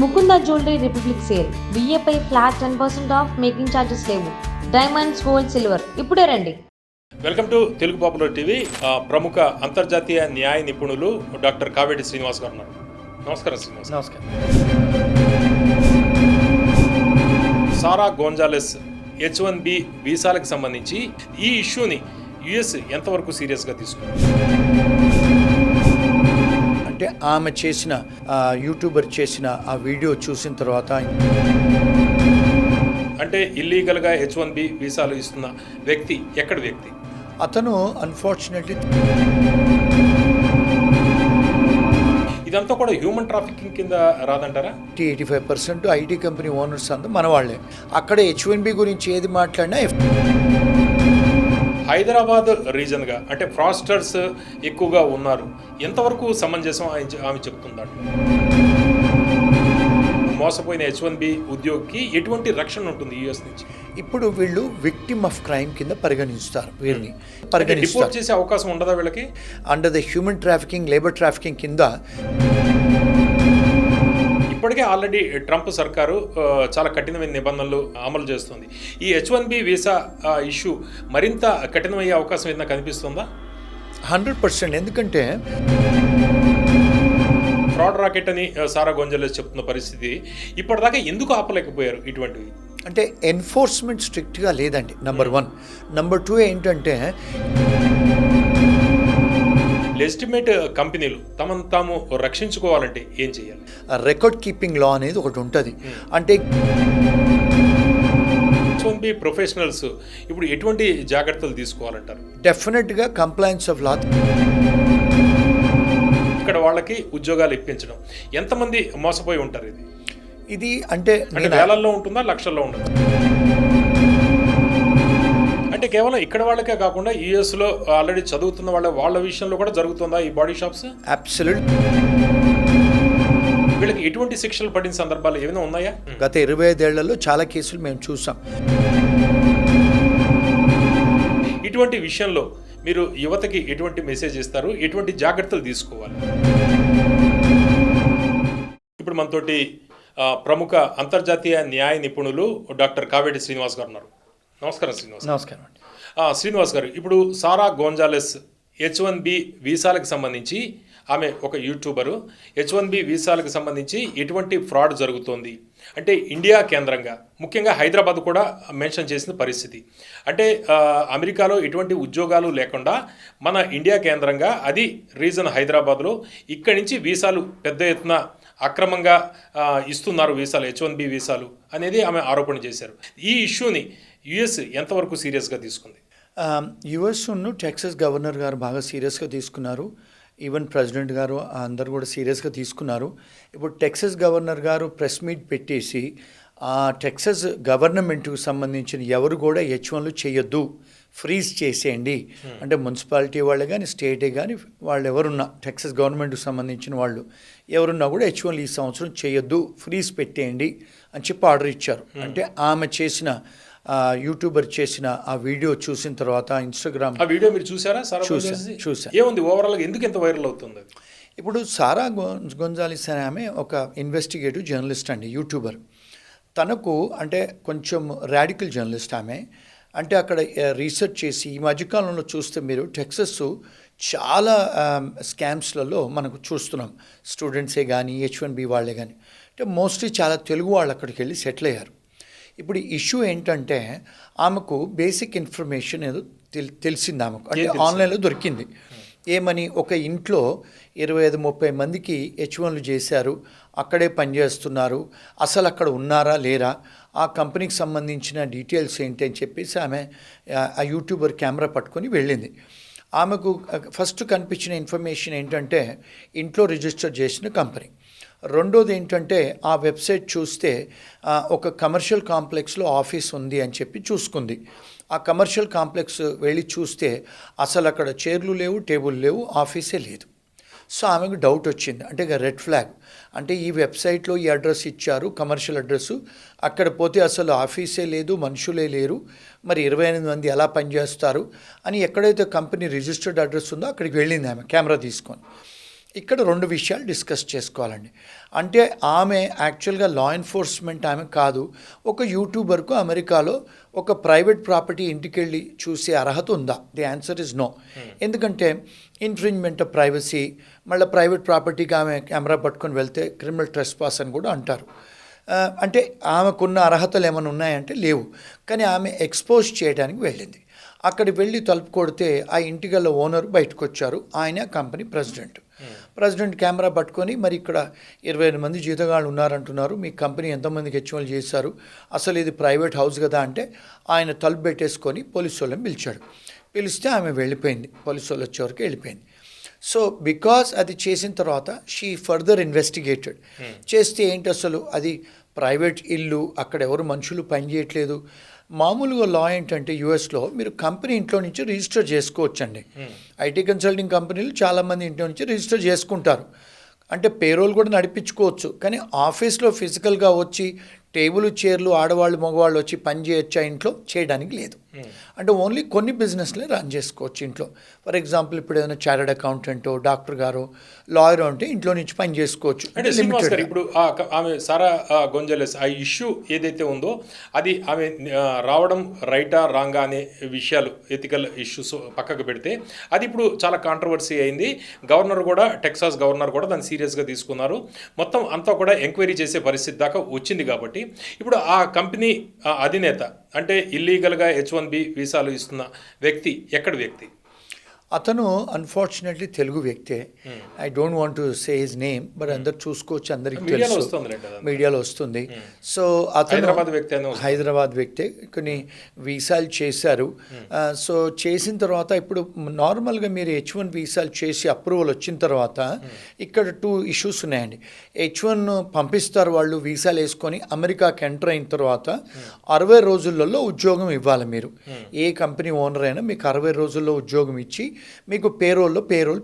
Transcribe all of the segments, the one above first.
Mukunda jewellery republic sale. బిఏపై flat 10% off, making charges లేవు. Diamonds, gold, silver ఇప్పుడే రండి. Welcome to Telugu popular TV. ప్రముఖ అంతర్జాతీయ న్యాయ నిపుణులు డాక్టర్ కావేటి శ్రీనివాస్ గారు ఉన్నారు. నమస్కారం శ్రీనివాస్. నమస్కారం. సారా గోంజాలెస్ H1B వీసాలకు సంబంధించి ఈ ఇష్యూని యుఎస్ ఎంతవరకు సీరియస్గా తీసుకుంది? అంటే ఆమె చేసిన యూట్యూబర్ చేసిన ఆ వీడియో చూసిన తర్వాత, అంటే ఇల్లీగల్గా H1B వీసాలు ఇస్తున్న వ్యక్తి ఎక్కడి వ్యక్తి? అతను అన్ఫార్చునేట్లీ ఇదంతా కూడా హ్యూమన్ ట్రాఫికింగ్ కింద రాదంటారా? 85% ఐటీ కంపెనీ ఓనర్స్ అంతా మన వాళ్ళే. అక్కడ H1B గురించి ఏది మాట్లాడినా హైదరాబాద్ రీజన్గా అంటే ఫ్రాస్టర్స్ ఎక్కువగా ఉన్నారు. ఎంతవరకు సమంజసం ఆమె చెప్తుందంట. మోసపోయిన H1B ఉద్యోగికి ఎటువంటి రక్షణ ఉంటుంది యుఎస్ నుంచి? ఇప్పుడు వీళ్ళు విక్టిమ్ ఆఫ్ క్రైమ్ కింద పరిగణిస్తారు. వీరిని రిపోర్ట్ చేసే అవకాశం ఉండదా వీళ్ళకి? Under the human trafficking, labour trafficking కింద ఇప్పటికే ఆల్రెడీ ట్రంప్ సర్కారు చాలా కఠినమైన నిబంధనలు అమలు చేస్తుంది. ఈ H1B వీసా ఇష్యూ మరింత కఠినమయ్యే అవకాశం ఏదైనా కనిపిస్తుందా? 100%. ఎందుకంటే ఫ్రాడ్ రాకెట్ అని సారా గోంజాలెస్ చెప్తున్న పరిస్థితి ఇప్పటిదాకా ఎందుకు ఆపలేకపోయారు ఇటువంటివి? అంటే ఎన్ఫోర్స్మెంట్ స్ట్రిక్ట్గా లేదండి, నెంబర్ 1. నెంబర్ 2 ఏంటంటే లెజిటిమేట్ కంపెనీలు తమను తాము రక్షించుకోవాలంటే ఏం చేయాలి? రికార్డ్ కీపింగ్ లా అనేది ఒకటి ఉంటుంది. అంటే H1B ప్రొఫెషనల్స్ ఇప్పుడు ఎటువంటి జాగ్రత్తలు తీసుకోవాలంటారు? డెఫినెట్గా కంప్లైన్స్ ఆఫ్ లా. ఇక్కడ వాళ్ళకి ఉద్యోగాలు ఇప్పించడం, ఎంతమంది మోసపోయి ఉంటారు? ఇది అంటే వేలల్లో ఉంటుందా, లక్షల్లో ఉంటుందా? అంటే కేవలం ఇక్కడ వాళ్ళకే కాకుండా యుఎస్లో ఆల్రెడీ చదువుతున్న వాళ్ళ విషయంలో కూడా జరుగుతుందా ఈ బాడీ షాప్స్? అబ్సల్యూట్. వీళ్ళకి ఎటువంటి శిక్షలు పడిన సందర్భాలు ఏమైనా ఉన్నాయా? గత 25 ఏళ్లలో చాలా కేసులు మేము చూసాం. ఇటువంటి విషయంలో మీరు యువతకి ఎటువంటి మెసేజ్ ఇస్తారు, ఎటువంటి జాగ్రత్తలు తీసుకోవాలి? ఇప్పుడు మనతోటి ప్రముఖ అంతర్జాతీయ న్యాయ నిపుణులు డాక్టర్ కావేటి శ్రీనివాస్ గారు ఉన్నారు. నమస్కారం శ్రీనివాస్. నమస్కారం అండి. శ్రీనివాస్ గారు, ఇప్పుడు సారా గోంజాలెస్ H1B వీసాలకు సంబంధించి ఆమె ఒక యూట్యూబరు. H1B వీసాలకు సంబంధించి ఎటువంటి ఫ్రాడ్ జరుగుతోంది అంటే ఇండియా కేంద్రంగా, ముఖ్యంగా హైదరాబాద్ కూడా మెన్షన్ చేసిన పరిస్థితి. అంటే అమెరికాలో ఎటువంటి ఉద్యోగాలు లేకుండా మన ఇండియా కేంద్రంగా, అది రీజన్ హైదరాబాద్లో, ఇక్కడి నుంచి వీసాలు పెద్ద ఎత్తున అక్రమంగా ఇస్తున్నారు వీసాలు, H1B వీసాలు అనేది ఆమె ఆరోపణ చేశారు. ఈ ఇష్యూని యుఎస్ ఎంతవరకు సీరియస్గా తీసుకుంది? యుఎస్ను టెక్సస్ గవర్నర్ గారు బాగా సీరియస్గా తీసుకున్నారు. ఈవెన్ ప్రెసిడెంట్ గారు అందరు కూడా సీరియస్గా తీసుకున్నారు. ఇప్పుడు టెక్సస్ గవర్నర్ గారు ప్రెస్ మీట్ పెట్టేసి ఆ టెక్సస్ గవర్నమెంట్కు సంబంధించిన ఎవరు కూడా H1లు చేయొద్దు, ఫ్రీజ్ చేసేయండి. అంటే మున్సిపాలిటీ వాళ్ళే కానీ, స్టేటే కానీ, వాళ్ళు ఎవరున్నా, టెక్సస్ గవర్నమెంట్కి సంబంధించిన వాళ్ళు ఎవరున్నా కూడా H1లు ఈ సంవత్సరం చేయొద్దు, ఫ్రీజ్ పెట్టేయండి అని చెప్పి ఆర్డర్ ఇచ్చారు. అంటే ఆమె చేసిన యూట్యూబర్ చేసిన ఆ వీడియో చూసిన తర్వాత ఇన్స్టాగ్రామ్ ఆ వీడియో మీరు చూసారా? చూసా. ఏముంది ఓవరాల్గా ఎందుకు ఎంత వైరల్ అవుతుంది? ఇప్పుడు సారా గోంజాలెస్ అనే ఆమె ఒక ఇన్వెస్టిగేటివ్ జర్నలిస్ట్ అండి, యూట్యూబర్. తనకు అంటే కొంచెం రాడికల్ జర్నలిస్ట్ ఆమె. అంటే అక్కడ రీసెర్చ్ చేసి ఈ మధ్యకాలంలో చూస్తే మీరు టెక్సస్ చాలా స్కామ్స్లలో మనకు చూస్తున్నాం. స్టూడెంట్సే కానీ, H1B వాళ్ళే కానీ, అంటే మోస్ట్లీ చాలా తెలుగు వాళ్ళు అక్కడికి వెళ్ళి సెటిల్ అయ్యారు. ఇప్పుడు ఇష్యూ ఏంటంటే ఆమెకు బేసిక్ ఇన్ఫర్మేషన్ ఏదో తెలిసింది ఆమెకు, అంటే ఆన్లైన్లో దొరికింది. ఏమని, ఒక ఇంట్లో 25-30 మందికి H1లు చేశారు, అక్కడే పనిచేస్తున్నారు, అసలు అక్కడ ఉన్నారా లేరా, ఆ కంపెనీకి సంబంధించిన డీటెయిల్స్ ఏంటి అని చెప్పేసి ఆమె ఆ యూట్యూబర్ కెమెరా పట్టుకొని వెళ్ళింది. ఆమెకు ఫస్ట్ కనిపించిన ఇన్ఫర్మేషన్ ఏంటంటే ఇంట్లో రిజిస్టర్ చేసిన కంపెనీ. రెండోది ఏంటంటే ఆ వెబ్సైట్ చూస్తే ఒక కమర్షియల్ కాంప్లెక్స్లో ఆఫీస్ ఉంది అని చెప్పి చూసుకుంది. ఆ కమర్షియల్ కాంప్లెక్స్ వెళ్ళి చూస్తే అసలు అక్కడ చైర్లు లేవు, టేబుల్ లేవు, ఆఫీసే లేదు. సో ఆమెకు డౌట్ వచ్చింది. అంటే ఇక రెడ్ ఫ్లాగ్. అంటే ఈ వెబ్సైట్లో ఈ అడ్రస్ ఇచ్చారు, కమర్షియల్ అడ్రస్సు, అక్కడ పోతే అసలు ఆఫీసే లేదు, మనుషులే లేరు, మరి 28 మంది ఎలా పనిచేస్తారు అని ఎక్కడైతే కంపెనీ రిజిస్టర్డ్ అడ్రస్ ఉందో అక్కడికి వెళ్ళింది ఆమె కెమెరా తీసుకొని. ఇక్కడ 2 విషయాలు డిస్కస్ చేసుకోవాలండి. అంటే ఆమె యాక్చువల్గా లా ఎన్ఫోర్స్మెంట్ ఆమె కాదు. ఒక యూట్యూబర్కు అమెరికాలో ఒక ప్రైవేట్ ప్రాపర్టీ ఇంటికెళ్ళి చూసే అర్హత ఉందా? The answer is no. ఎందుకంటే ఇన్ఫ్రింజ్మెంట్ ఆఫ్ ప్రైవసీ, మళ్ళీ ప్రైవేట్ ప్రాపర్టీకి ఆమె కెమెరా పట్టుకొని వెళ్తే క్రిమినల్ ట్రెస్పాస్ అని కూడా అంటారు. అంటే ఆమెకున్న అర్హతలు ఏమైనా ఉన్నాయంటే లేవు. కానీ ఆమె ఎక్స్పోజ్ చేయడానికి వెళ్ళింది. అక్కడికి వెళ్ళి తలుపు కొడితే ఆ ఇంటి గల ఓనర్ బయటకు వచ్చారు. ఆయన కంపెనీ ప్రెసిడెంట్ కెమెరా పట్టుకొని, మరి ఇక్కడ 25 మంది జీతగాళ్ళు ఉన్నారంటున్నారు, మీ కంపెనీ ఎంతమందికి హెచ్ఎంఎల్ చేశారు, అసలు ఇది ప్రైవేట్ హౌస్ కదా అంటే ఆయన తలుపు పెట్టేసుకొని పోలీసు వాళ్ళని పిలిస్తే ఆమె వెళ్ళిపోయింది. పోలీసు వాళ్ళు వచ్చే వరకు వెళ్ళిపోయింది. సో బికాస్ అది చేసిన తర్వాత షీ ఫర్దర్ ఇన్వెస్టిగేటెడ్ చేస్తే ఏంటి అసలు అది ప్రైవేట్ ఇల్లు, అక్కడ ఎవరు మనుషులు పనిచేయట్లేదు. మామూలుగా లా ఏంటంటే యూఎస్లో మీరు కంపెనీ ఇంట్లో నుంచి రిజిస్టర్ చేసుకోవచ్చండి. ఐటీ కన్సల్టింగ్ కంపెనీలు చాలామంది ఇంట్లో నుంచి రిజిస్టర్ చేసుకుంటారు. అంటే పేరోల్ కూడా నడిపించుకోవచ్చు. కానీ ఆఫీస్లో ఫిజికల్గా వచ్చి టేబుల్ చైర్లు ఆడవాళ్ళు మగవాళ్ళు వచ్చి పని చేయొచ్చా ఇంట్లో? చేయడానికి లేదు. అంటే ఓన్లీ కొన్ని బిజినెస్లే రన్ చేసుకోవచ్చు ఇంట్లో. ఫర్ ఎగ్జాంపుల్ ఇప్పుడు ఏదైనా చార్టర్డ్ అకౌంటెంటో, డాక్టర్ గారు, లాయర్ అంటే ఇంట్లో నుంచి పని చేసుకోవచ్చు. అంటే శ్రీనివాస్ గారు, ఇప్పుడు ఆమె సారా గొంజాలెస్ ఆ ఇష్యూ ఏదైతే ఉందో అది ఆమె రావడం రైటా రాంగా అనే విషయాలు, ఎథికల్ ఇష్యూస్ పక్కకు పెడితే అది ఇప్పుడు చాలా కాంట్రవర్సీ అయింది. గవర్నర్ కూడా, టెక్సాస్ గవర్నర్ కూడా దాన్ని సీరియస్గా తీసుకున్నారు. మొత్తం అంతా కూడా ఎంక్వైరీ చేసే పరిస్థితి దాకా వచ్చింది. కాబట్టి ఇప్పుడు ఆ కంపెనీ అధినేత అంటే ఇల్లీగల్గా H1B వీసాలు ఇస్తున్న వ్యక్తి ఎక్కడి వ్యక్తి? అతను అన్ఫార్చునేట్లీ తెలుగు వ్యక్తే. I don't want to say his name, but అందరు చూసుకోవచ్చు, అందరికి తెలుసు, మీడియాలో వస్తుంది. సో అతను హైదరాబాద్ వ్యక్తే. కొన్ని వీసాలు చేశారు. సో చేసిన తర్వాత ఇప్పుడు నార్మల్గా మీరు H1 వీసాలు చేసి అప్రూవల్ వచ్చిన తర్వాత ఇక్కడ 2 ఇష్యూస్ ఉన్నాయండి. H1 పంపిస్తారు వాళ్ళు వీసాలు వేసుకొని, అమెరికాకి ఎంటర్ అయిన తర్వాత 60 రోజులలో ఉద్యోగం ఇవ్వాలి. మీరు ఏ కంపెనీ ఓనర్ అయినా మీకు 60 రోజుల్లో ఉద్యోగం ఇచ్చి మీకు పేరోల్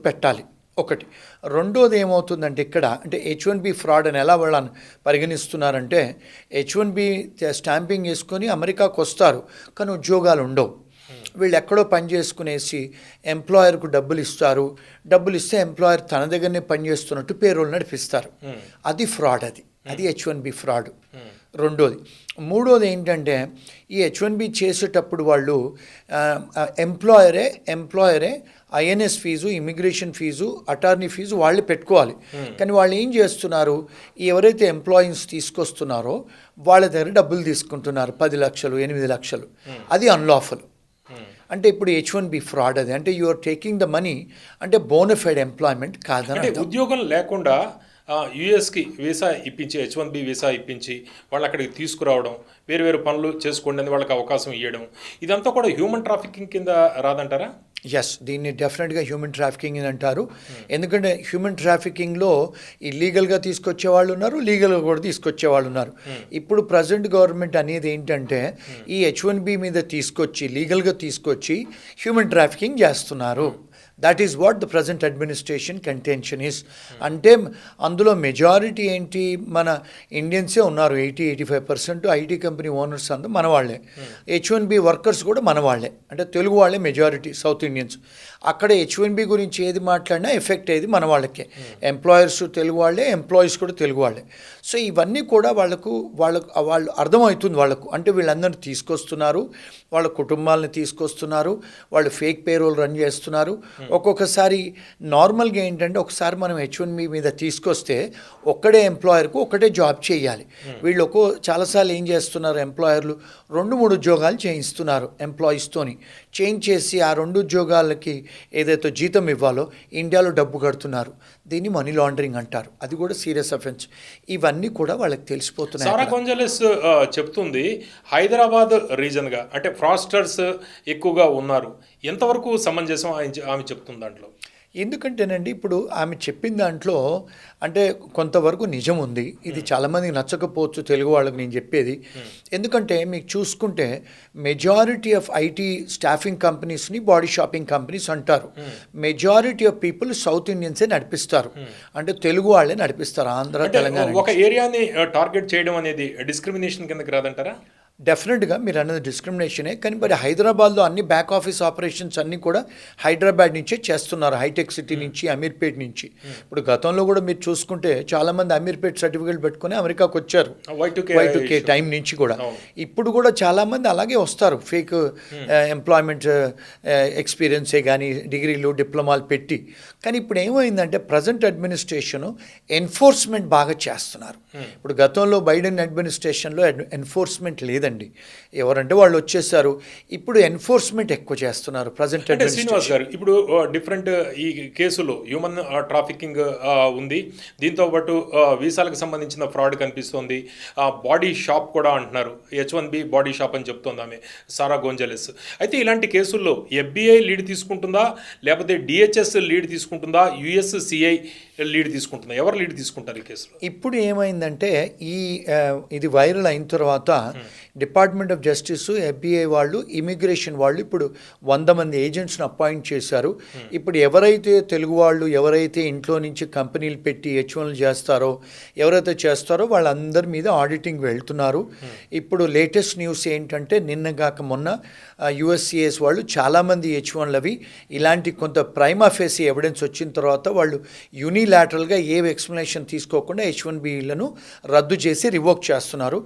పెట్టాలి. ఒకటి. రెండోది ఏమవుతుందంటే ఇక్కడ అంటే H1B ఫ్రాడ్ అని ఎలా వాళ్ళని పరిగణిస్తున్నారంటే H1B స్టాంపింగ్ వేసుకొని అమెరికాకు వస్తారు, కానీ ఉద్యోగాలు ఉండవు. వీళ్ళు ఎక్కడో పని చేసుకునేసి ఎంప్లాయర్కు డబ్బులు ఇస్తే ఎంప్లాయర్ తన దగ్గరనే పని చేస్తున్నట్టు పేరోల్ నడిపిస్తారు. అది ఫ్రాడ్. అది H1B ఫ్రాడ్. రెండోది. మూడోది ఏంటంటే ఈ H1B చేసేటప్పుడు వాళ్ళు ఎంప్లాయరే INS fees, immigration fees, attorney fees వాళ్ళు పెట్టుకోవాలి. కానీ వాళ్ళు ఏం చేస్తున్నారు, ఎవరైతే ఎంప్లాయీస్ తీసుకొస్తున్నారో వాళ్ళ దగ్గర డబ్బులు తీసుకుంటున్నారు, 10 లక్షలు 8 లక్షలు. అది అన్లాఫుల్. అంటే ఇప్పుడు H1B ఫ్రాడ్. అది అంటే you are taking the money, అంటే బోనఫైడ్ ఎంప్లాయ్మెంట్ కాదని. ఉద్యోగం లేకుండా యూఎస్కి వీసా ఇప్పించి, H1B వీసా ఇప్పించి వాళ్ళు అక్కడికి తీసుకురావడం, వేరు పనులు చేసుకోండి అని వాళ్ళకి అవకాశం ఇవ్వడం, ఇదంతా కూడా హ్యూమన్ ట్రాఫికింగ్ కింద రాదంటారా? ఎస్, దీన్ని డెఫినెట్గా హ్యూమన్ ట్రాఫికింగ్ అని అంటారు. ఎందుకంటే హ్యూమన్ ట్రాఫికింగ్లో ఇల్లీగల్గా తీసుకొచ్చే వాళ్ళు ఉన్నారు, లీగల్గా కూడా తీసుకొచ్చే వాళ్ళు ఉన్నారు. ఇప్పుడు ప్రజెంట్ గవర్నమెంట్ అనేది ఏంటంటే ఈ H1B మీద లీగల్గా తీసుకొచ్చి హ్యూమన్ ట్రాఫికింగ్ చేస్తున్నారు. That is what the present administration contention is. అంటే అందులో మెజారిటీ ఏంటి, మన ఇండియన్సే ఉన్నారు. 80-85% ఐటీ కంపెనీ ఓనర్స్ అంతా మన వాళ్ళే. H1B వర్కర్స్ కూడా మన వాళ్ళే, అంటే తెలుగు వాళ్ళే మెజారిటీ, సౌత్ ఇండియన్స్. అక్కడ H1B గురించి ఏది మాట్లాడినా ఎఫెక్ట్ అయ్యేది మన వాళ్ళకే. ఎంప్లాయర్స్ తెలుగు వాళ్ళే, ఎంప్లాయీస్ కూడా తెలుగు వాళ్ళే. సో ఇవన్నీ కూడా వాళ్ళు అర్థమవుతుంది వాళ్ళకు. అంటే వీళ్ళందరినీ తీసుకొస్తున్నారు, వాళ్ళ కుటుంబాలను తీసుకొస్తున్నారు, వాళ్ళు ఫేక్ పేరోల్ రన్ చేస్తున్నారు. ఒక్కొక్కసారి నార్మల్గా ఏంటంటే ఒకసారి మనం H1B మీద తీసుకొస్తే ఒక్కడే ఎంప్లాయర్కు ఒకటే జాబ్ చేయాలి. వీళ్ళు చాలాసార్లు ఏం చేస్తున్నారు, ఎంప్లాయర్లు 2-3 ఉద్యోగాలు చేయిస్తున్నారు ఎంప్లాయీస్తోని. చేయించేసి ఆ 2 ఉద్యోగాలకి ఏదైతే జీతం ఇవ్వాలో ఇండియాలో డబ్బు కడుతున్నారు. దీన్ని మనీ లాండరింగ్ అంటారు. అది కూడా సీరియస్ అఫెన్స్. ఇవన్నీ కూడా వాళ్ళకి తెలిసిపోతున్నాయి. సారా గొంజాలెస్ చెప్తుంది హైదరాబాద్ రీజన్గా అంటే ఫ్రాస్టర్స్ ఎక్కువగా ఉన్నారు. ఎంతవరకు సమంజసం ఆమె చెప్తుంది దాంట్లో? ఎందుకంటేనండి ఇప్పుడు ఆమె చెప్పిన దాంట్లో అంటే కొంతవరకు నిజం ఉంది. ఇది చాలామందికి నచ్చకపోవచ్చు తెలుగు వాళ్ళకి నేను చెప్పేది. ఎందుకంటే మీకు చూసుకుంటే మెజారిటీ ఆఫ్ ఐటీ స్టాఫింగ్ కంపెనీస్ని బాడీ షాపింగ్ కంపెనీస్ అంటారు. మెజారిటీ ఆఫ్ పీపుల్ సౌత్ ఇండియన్సే నడిపిస్తారు, అంటే తెలుగు వాళ్ళే నడిపిస్తారు. ఆంధ్ర, తెలంగాణ ఒక ఏరియాని టార్గెట్ చేయడం అనేది డిస్క్రిమినేషన్ కిందకి రాదంటారా? డెఫినెట్గా మీరు అన్నది డిస్క్రిమినేషనే, కానీ మరి హైదరాబాద్లో అన్ని బ్యాక్ ఆఫీస్ ఆపరేషన్స్ అన్నీ కూడా హైదరాబాద్ నుంచే చేస్తున్నారు, హైటెక్ సిటీ నుంచి, అమీర్పేట్ నుంచి. ఇప్పుడు గతంలో కూడా మీరు చూసుకుంటే చాలామంది అమీర్పేట్ సర్టిఫికేట్ పెట్టుకుని అమెరికాకు వచ్చారు Y2K టైం నుంచి కూడా. ఇప్పుడు కూడా చాలామంది అలాగే వస్తారు, ఫేక్ ఎంప్లాయ్మెంట్ ఎక్స్పీరియన్సే కానీ డిగ్రీలు డిప్లొమాలు పెట్టి. కానీ ఇప్పుడు ఏమైందంటే ప్రజెంట్ అడ్మినిస్ట్రేషను ఎన్ఫోర్స్మెంట్ బాగా చేస్తున్నారు. ఇప్పుడు గతంలో బైడెన్ అడ్మినిస్ట్రేషన్లో ఎన్ఫోర్స్మెంట్ లేదండి, ఎవరంటే వాళ్ళు వచ్చేసారు. ఇప్పుడు ఎన్ఫోర్స్మెంట్ ఎక్కువ చేస్తున్నారు ప్రజెంట్ అంటే శ్రీనివాస్ గారు, ఇప్పుడు డిఫరెంట్ ఈ కేసులో హ్యూమన్ ట్రాఫికింగ్ ఉంది, దీంతో పాటు వీసాలకు సంబంధించిన ఫ్రాడ్ కనిపిస్తోంది, బాడీ షాప్ కూడా అంటున్నారు, H1B బాడీ షాప్ అని చెప్తోంది ఆమె సారా గోంజాలెస్. అయితే ఇలాంటి కేసుల్లో FBI లీడ్ తీసుకుంటుందా, లేకపోతే DHS లీడ్ తీసుకుంటుందా, USCI లీడ్ తీసుకుంటుందా, ఎవరు లీడ్ తీసుకుంటారు ఈ కేసులో? ఇప్పుడు ఏమైందంటే ఇది వైరల్ అయిన తర్వాత డిపార్ట్మెంట్ ఆఫ్ జస్టిస్, FBI వాళ్ళు, ఇమిగ్రేషన్ వాళ్ళు ఇప్పుడు 100 మంది ఏజెంట్స్ని అపాయింట్ చేశారు. ఇప్పుడు ఎవరైతే తెలుగు వాళ్ళు ఎవరైతే ఇంట్లో నుంచి కంపెనీలు పెట్టి H1లు చేస్తారో, ఎవరైతే చేస్తారో వాళ్ళందరి మీద ఆడిటింగ్ వెళ్తున్నారు. ఇప్పుడు లేటెస్ట్ న్యూస్ ఏంటంటే నిన్నగాక మొన్న USCIS వాళ్ళు చాలామంది H1లు అవి ఇలాంటి కొంత ప్రైమా ఫేసి ఎవిడెన్స్ వచ్చిన తర్వాత వాళ్ళు యూనిలాటరల్గా ఏ ఎక్స్ప్లెనేషన్ తీసుకోకుండా H1Bలను రద్దు చేసి రివోక్ చేస్తున్నారు.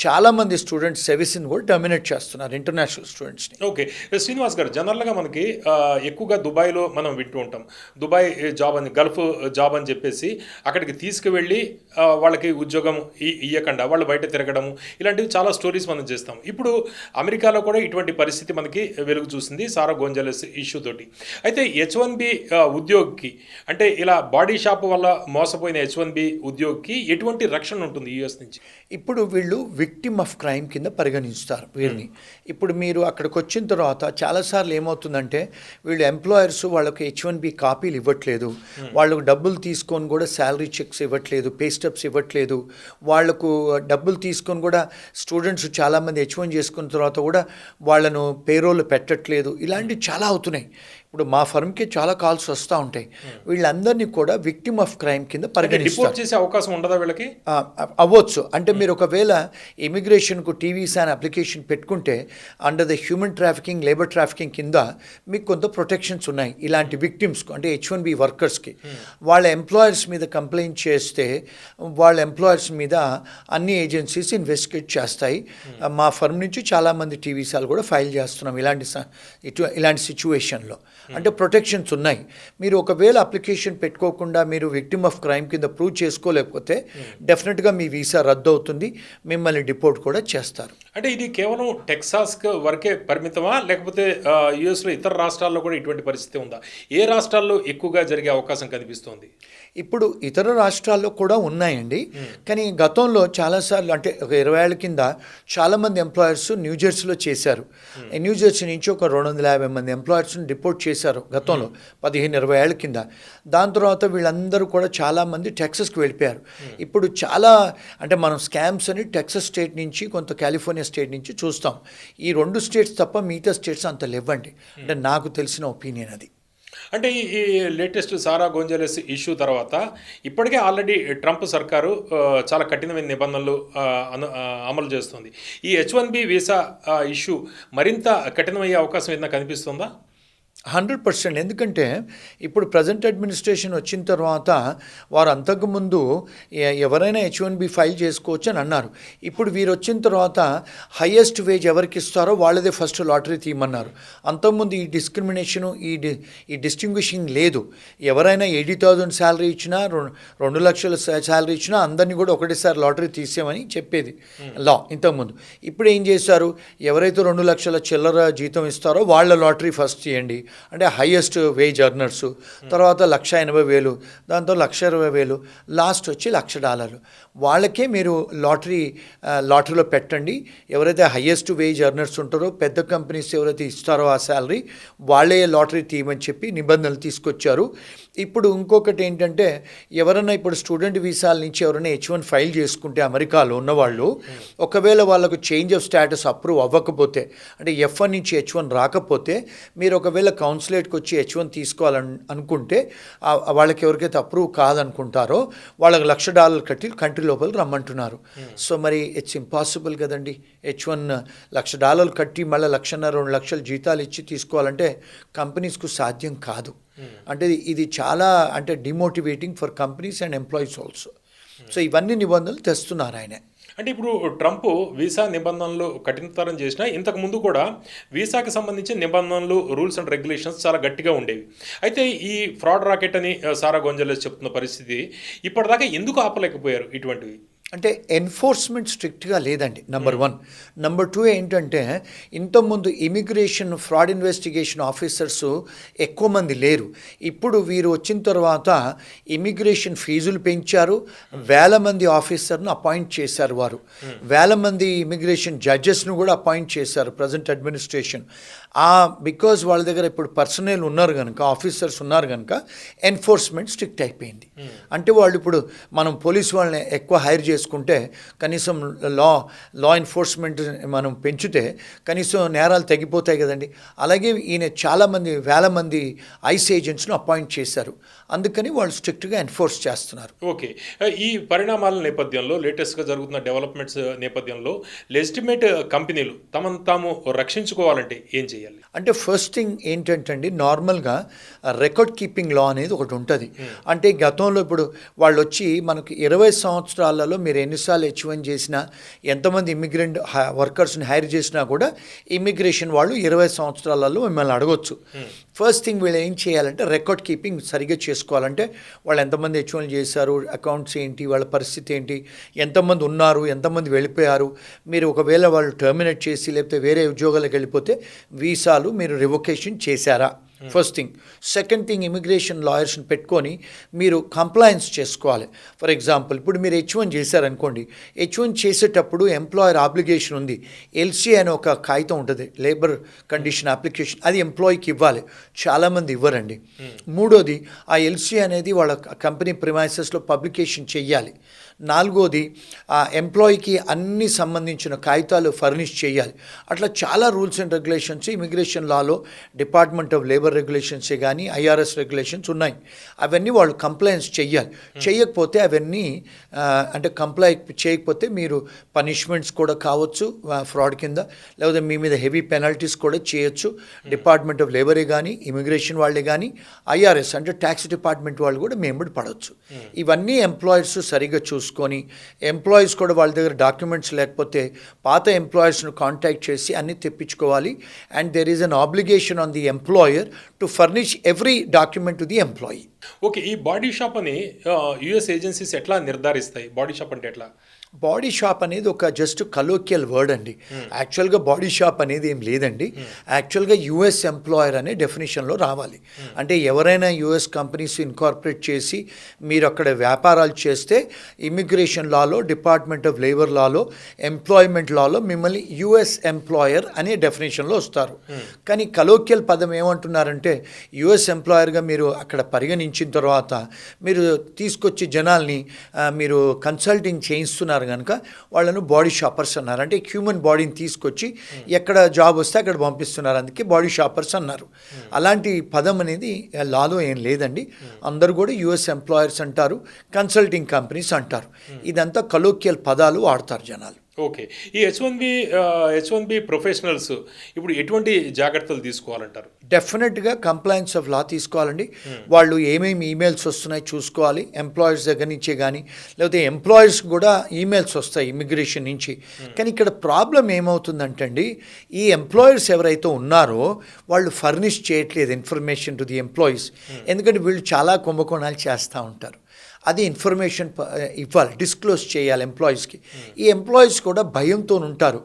చాలామంది స్టూడెంట్స్ సెవిస్ని కూడా డామినేట్ చేస్తున్నారు, ఇంటర్నేషనల్ స్టూడెంట్స్ని. ఓకే శ్రీనివాస్ గారు, జనరల్గా మనకి ఎక్కువగా దుబాయ్లో మనం వింటూ ఉంటాం, దుబాయ్ జాబ్ అని, గల్ఫ్ జాబ్ అని చెప్పేసి అక్కడికి తీసుకువెళ్ళి వాళ్ళకి ఉద్యోగం ఇవ్వకుండా వాళ్ళు బయట తిరగడము, ఇలాంటివి చాలా స్టోరీస్ మనం చేస్తాం. ఇప్పుడు అమెరికాలో కూడా ఇటువంటి పరిస్థితి మనకి వెలుగు చూసింది సారా గోంజాలెస్ ఇష్యూ తోటి. అయితే H1B ఉద్యోగికి, అంటే ఇలా బాడీ షాప్ వల్ల మోసపోయిన H1B ఉద్యోగికి ఎటువంటి రక్షణ ఉంటుంది US నుంచి? ఇప్పుడు వీళ్ళు విక్టిమ్ ఆఫ్ క్రైమ్ కింద పరిగణిస్తారు వీరిని. ఇప్పుడు మీరు అక్కడికి వచ్చిన తర్వాత చాలాసార్లు ఏమవుతుందంటే వీళ్ళు ఎంప్లాయర్స్ వాళ్ళకి H1B కాపీలు ఇవ్వట్లేదు, వాళ్ళకు డబ్బులు తీసుకొని కూడా శాలరీ చెక్స్ ఇవ్వట్లేదు, పే స్టెప్స్ ఇవ్వట్లేదు, వాళ్లకు డబ్బులు తీసుకొని కూడా స్టూడెంట్స్ చాలామంది H1 చేసుకున్న తర్వాత కూడా వాళ్ళను పేరోలు పెట్టట్లేదు. ఇలాంటివి చాలా అవుతున్నాయి. ఇప్పుడు మా ఫర్మ్కి చాలా కాల్స్ వస్తూ ఉంటాయి. వీళ్ళందరినీ కూడా విక్టిమ్ ఆఫ్ క్రైమ్ కింద పరిగణిస్తారు. చేసే అవకాశం ఉండదా వీళ్ళకి? అవ్వచ్చు. అంటే మీరు ఒకవేళ ఇమిగ్రేషన్కు టీవీసా అని అప్లికేషన్ పెట్టుకుంటే under the human trafficking, labour trafficking కింద మీకు కొంత ప్రొటెక్షన్స్ ఉన్నాయి ఇలాంటి విక్టిమ్స్కు, అంటే H1B వర్కర్స్కి. వాళ్ళ ఎంప్లాయర్స్ మీద కంప్లైంట్ చేస్తే వాళ్ళ ఎంప్లాయర్స్ మీద అన్ని ఏజెన్సీస్ ఇన్వెస్టిగేట్ చేస్తాయి. మా ఫర్మ్ నుంచి చాలామంది టీవీసాలు కూడా ఫైల్ చేస్తున్నాం ఇలాంటి సిచ్యువేషన్లో. అంటే ప్రొటెక్షన్స్ ఉన్నాయి. మీరు ఒకవేళ అప్లికేషన్ పెట్టుకోకుండా మీరు విక్టిమ్ ఆఫ్ క్రైమ్ కింద ప్రూవ్ చేసుకోలేకపోతే డెఫినెట్గా మీ వీసా రద్దు అవుతుంది, మిమ్మల్ని డిపోర్ట్ కూడా చేస్తారు. అంటే ఇది కేవలం టెక్సాస్ వరకే పరిమితమా, లేకపోతే యుఎస్లో ఇతర రాష్ట్రాల్లో కూడా ఇటువంటి పరిస్థితి ఉందా? ఏ రాష్ట్రాల్లో ఎక్కువగా జరిగే అవకాశం కనిపిస్తోంది? ఇప్పుడు ఇతర రాష్ట్రాల్లో కూడా ఉన్నాయండి, కానీ గతంలో చాలాసార్లు, అంటే ఒక 20 ఏళ్ళ కింద చాలామంది ఎంప్లాయర్స్ న్యూజెర్సీలో చేశారు. న్యూజెర్సీ నుంచి ఒక 250 మంది ఎంప్లాయర్స్ని డిపోర్ట్ చేశారు గతంలో 15-20 ఏళ్ళ కింద. దాని తర్వాత వీళ్ళందరూ కూడా చాలామంది టెక్సస్కి వెళ్ళిపోయారు. ఇప్పుడు చాలా, అంటే మనం స్కామ్స్ అని టెక్సస్ స్టేట్ నుంచి, కొంత కాలిఫోర్నియా స్టేట్ నుంచి చూస్తాం. ఈ 2 స్టేట్స్ తప్ప మిగతా స్టేట్స్ అంత లేవండి, అంటే నాకు తెలిసిన ఒపీనియన్ అది. అంటే ఈ లేటెస్ట్ సారా గోంజాలెస్ ఇష్యూ తర్వాత ఇప్పటికే ఆల్రెడీ ట్రంప్ సర్కారు చాలా కఠినమైన నిబంధనలు అమలు చేస్తుంది. ఈ H1B వీసా ఇష్యూ మరింత కఠినమయ్యే అవకాశం ఏదైనా కనిపిస్తుందా? 100%. ఎందుకంటే ఇప్పుడు ప్రజెంట్ అడ్మినిస్ట్రేషన్ వచ్చిన తర్వాత వారు అంతకుముందు ఎవరైనా H1B ఫైల్ చేసుకోవచ్చు అని అన్నారు. ఇప్పుడు వీరు వచ్చిన తర్వాత హైయెస్ట్ వేజ్ ఎవరికి ఇస్తారో వాళ్ళదే ఫస్ట్ లాటరీ తీయమన్నారు. అంతకుముందు ఈ డిస్క్రిమినేషను, ఈ డిస్టింగ్విషింగ్ లేదు. ఎవరైనా 80,000 శాలరీ ఇచ్చినా, 2 లక్షల శాలరీ ఇచ్చినా అందరినీ కూడా ఒకటేసారి లాటరీ తీసేమని చెప్పేది లా ఇంతకుముందు. ఇప్పుడు ఏం చేశారు, ఎవరైతే 2 లక్షల చిల్లర జీతం ఇస్తారో వాళ్ళ లాటరీ ఫస్ట్ తీయండి, అంటే హైయెస్ట్ వేజ్ అర్నర్సు, తర్వాత $1,80,000, దాంతో $1,20,000, లాస్ట్ వచ్చి $1,00,000 వాళ్ళకే మీరు లాటరీలో పెట్టండి. ఎవరైతే హైయెస్ట్ వేజ్ అర్నర్స్ ఉంటారో, పెద్ద కంపెనీస్ ఎవరైతే ఇస్తారో ఆ శాలరీ, వాళ్ళే లాటరీ తీయమని చెప్పి నిబంధనలు తీసుకొచ్చారు. ఇప్పుడు ఇంకొకటి ఏంటంటే ఎవరైనా ఇప్పుడు స్టూడెంట్ వీసాల నుంచి ఎవరైనా H1 ఫైల్ చేసుకుంటే అమెరికాలో ఉన్నవాళ్ళు ఒకవేళ వాళ్ళకు చేంజ్ ఆఫ్ స్టేటస్ అప్రూవ్ అవ్వకపోతే అంటే F1 నుంచి H1 రాకపోతే మీరు ఒకవేళ కౌన్సిలేట్కి వచ్చి H1 తీసుకోవాలని అనుకుంటే వాళ్ళకి ఎవరికైతే అప్రూవ్ కాదనుకుంటారో వాళ్ళకి $1,00,000 కట్టి కంట్రీ లోపలికి రమ్మంటున్నారు. సో మరి ఇట్స్ ఇంపాసిబుల్ కదండి. H1 $1,00,000 కట్టి మళ్ళీ 1,50,000 2 లక్షలు జీతాలు ఇచ్చి తీసుకోవాలంటే కంపెనీస్కు సాధ్యం కాదు. అంటే ఇది చాలా అంటే demotivating for companies and employees also. So ఇవన్నీ నిబంధనలు తెస్తున్నారు ఆయన. అంటే ఇప్పుడు ట్రంప్ వీసా నిబంధనలు కఠినతరం చేసినా ఇంతకు ముందు కూడా వీసాకి సంబంధించిన నిబంధనలు రూల్స్ అండ్ రెగ్యులేషన్స్ చాలా గట్టిగా ఉండేవి. అయితే ఈ ఫ్రాడ్ రాకెట్ అని సారా గొంజాలెస్ చెప్తున్న పరిస్థితి ఇప్పటిదాకా ఎందుకు ఆపలేకపోయారు ఇటువంటివి? అంటే ఎన్ఫోర్స్మెంట్ స్ట్రిక్ట్గా లేదండి, నెంబర్ 1. నెంబర్ 2 ఏంటంటే ఇంతకుముందు ఇమిగ్రేషన్ ఫ్రాడ్ ఇన్వెస్టిగేషన్ ఆఫీసర్స్ ఎక్కువ మంది లేరు. ఇప్పుడు వీరు వచ్చిన తర్వాత ఇమిగ్రేషన్ ఫీజులు పెంచారు, 1,000 మంది ఆఫీసర్ను అపాయింట్ చేశారు. వారు 1,000 మంది ఇమిగ్రేషన్ జడ్జెస్ను కూడా అపాయింట్ చేశారు ప్రజెంట్ అడ్మినిస్ట్రేషన్. బికాజ్ వాళ్ళ దగ్గర ఇప్పుడు పర్సనల్ ఉన్నారు కనుక, ఆఫీసర్స్ ఉన్నారు కనుక ఎన్ఫోర్స్మెంట్ స్ట్రిక్ట్ అయిపోయింది. అంటే వాళ్ళు ఇప్పుడు మనం పోలీస్ వాళ్ళని ఎక్కువ హైర్ చేసుకుంటే కనీసం లా ఎన్ఫోర్స్మెంట్ మనం పెంచితే కనీసం నేరాలు తగ్గిపోతాయి కదండి. అలాగే ఈయన చాలామంది 1,000 మంది ఐస్ ఏజెంట్స్ను అపాయింట్ చేశారు. అందుకని వాళ్ళు స్ట్రిక్ట్గా ఎన్ఫోర్స్ చేస్తున్నారు. ఓకే, ఈ పరిణామాల నేపథ్యంలో లేటెస్ట్గా జరుగుతున్న డెవలప్మెంట్స్ నేపథ్యంలో లెజిటిమేట్ కంపెనీలు తమను తాము రక్షించుకోవాలంటే ఏం చేయాలి? అంటే ఫస్ట్ థింగ్ ఏంటంటే అండి, నార్మల్గా రికార్డ్ కీపింగ్ లా అనేది ఒకటి ఉంటుంది. అంటే గతంలో ఇప్పుడు వాళ్ళు వచ్చి మనకు 20 సంవత్సరాలలో మీరు ఎన్నిసార్లు H1 చేసినా, ఎంతమంది ఇమిగ్రెంట్ వర్కర్స్ని హైర్ చేసినా కూడా ఇమిగ్రేషన్ వాళ్ళు 20 సంవత్సరాలలో మిమ్మల్ని అడగొచ్చు. ఫస్ట్ థింగ్ వీళ్ళు ఏం చేయాలంటే రికార్డ్ కీపింగ్ సరిగ్గా చేసుకోవాలంటే వాళ్ళు ఎంతమంది H1 చేశారు, అకౌంట్స్ ఏంటి, వాళ్ళ పరిస్థితి ఏంటి, ఎంతమంది ఉన్నారు, ఎంతమంది వెళ్ళిపోయారు, మీరు ఒకవేళ వాళ్ళు టర్మినేట్ చేసి లేకపోతే వేరే ఉద్యోగాలకు వెళ్ళిపోతే వీసాలు మీరు రివొకేషన్ చేశారా, first thing. Second thing, immigration లాయర్స్ని పెట్టుకొని మీరు కంప్లయన్స్ చేసుకోవాలి. ఫర్ ఎగ్జాంపుల్ ఇప్పుడు మీరు H1 చేశారనుకోండి, H1 చేసేటప్పుడు ఎంప్లాయర్ ఆబ్లిగేషన్ ఉంది. ఎల్సీ అనే ఒక కాగితం ఉంటుంది, లేబర్ కండిషన్ అప్లికేషన్, అది ఎంప్లాయీకి ఇవ్వాలి. చాలామంది ఇవ్వరండి. మూడోది, ఆ ఎల్సీ అనేది వాళ్ళ కంపెనీ ప్రిమైసెస్లో పబ్లికేషన్ చెయ్యాలి. నాలుగోది, ఆ ఎంప్లాయీకి అన్ని సంబంధించిన కాగితాలు ఫర్నిష్ చేయాలి. అట్లా చాలా rules and regulations immigration Lalo department of labour రెగ్యులేషన్సే కానీ IRS రెగ్యులేషన్స్ ఉన్నాయి. అవన్నీ వాళ్ళు కంప్లైన్స్ చెయ్యాలి. చేయకపోతే అవన్నీ అంటే కంప్లై చేయకపోతే మీరు పనిష్మెంట్స్ కూడా కావచ్చు ఫ్రాడ్ కింద, లేకపోతే మీ మీద హెవీ పెనాల్టీస్ కూడా చేయొచ్చు. డిపార్ట్మెంట్ ఆఫ్ లేబరే కానీ ఇమిగ్రేషన్ వాళ్ళే కానీ IRS అంటే ట్యాక్స్ డిపార్ట్మెంట్ వాళ్ళు కూడా మేంబడి పడవచ్చు. ఇవన్నీ ఎంప్లాయర్స్ సరిగ్గా చూసుకొని, ఎంప్లాయీస్ కూడా వాళ్ళ దగ్గర డాక్యుమెంట్స్ లేకపోతే పాత ఎంప్లాయర్స్ను కాంటాక్ట్ చేసి అన్నీ తెప్పించుకోవాలి. And there is an obligation on the employer to furnish every document to the employee. Okay, ఈ బాడీ షాప్ అని యుఎస్ ఏజెన్సీస్ ఎట్లా నిర్ధారిస్తాయి? బాడీ షాప్ అంటే ఎట్లా? బాడీ షాప్ అనేది ఒక జస్ట్ కలోకియల్ వర్డ్ అండి. యాక్చువల్గా బాడీ షాప్ అనేది ఏం లేదండి. యాక్చువల్గా యుఎస్ ఎంప్లాయర్ అనే డెఫినేషన్లో రావాలి. అంటే ఎవరైనా యుఎస్ కంపెనీస్ ఇన్కార్పొరేట్ చేసి మీరు అక్కడ వ్యాపారాలు చేస్తే immigration Lalo, department of labour Lalo, employment లాలో మిమ్మల్ని యుఎస్ ఎంప్లాయర్ అనే డెఫినేషన్లో వస్తారు. కానీ కలోకియల్ పదం ఏమంటున్నారంటే యుఎస్ ఎంప్లాయర్గా మీరు అక్కడ పరిగణించిన తర్వాత మీరు తీసుకొచ్చి జనాల్ని మీరు కన్సల్టింగ్ చేయిస్తున్నారు కనుక వాళ్ళను బాడీ షాపర్స్ అన్నారు. అంటే హ్యూమన్ బాడీని తీసుకొచ్చి ఎక్కడ జాబ్ వస్తే అక్కడ పంపిస్తున్నారు, అందుకే బాడీ షాపర్స్ అన్నారు. అలాంటి పదం అనేది లాలో ఏం లేదండి. అందరూ కూడా యుఎస్ ఎంప్లాయర్స్ అంటారు, కన్సల్టింగ్ కంపెనీస్ అంటారు. ఇదంతా కలోకియల్ పదాలు వాడతారు జనాలు. ఓకే, ఈ H1B ప్రొఫెషనల్స్ ఇప్పుడు ఎటువంటి జాగ్రత్తలు తీసుకోవాలంటారు? డెఫినెట్గా కంప్లైన్స్ ఆఫ్ లా తీసుకోవాలండి. వాళ్ళు ఏమేమి ఈమెయిల్స్ వస్తున్నాయి చూసుకోవాలి, ఎంప్లాయర్స్ దగ్గర నుంచే కానీ, లేకపోతే ఎంప్లాయర్స్ కూడా ఈమెయిల్స్ వస్తాయి ఇమిగ్రేషన్ నుంచి. కానీ ఇక్కడ ప్రాబ్లం ఏమవుతుందంటే అండి, ఈ ఎంప్లాయర్స్ ఎవరైతే ఉన్నారో వాళ్ళు ఫర్నిష్ చేయట్లేదు ఇన్ఫర్మేషన్ టు ది ఎంప్లాయీస్. ఎందుకంటే వీళ్ళు చాలా కుంభకోణాలు చేస్తూ ఉంటారు. అది ఇన్ఫర్మేషన్ ఇవ్వాలి, డిస్క్లోజ్ చేయాలి ఎంప్లాయీస్కి. ఈ ఎంప్లాయీస్ కూడా భయంతో ఉంటారు.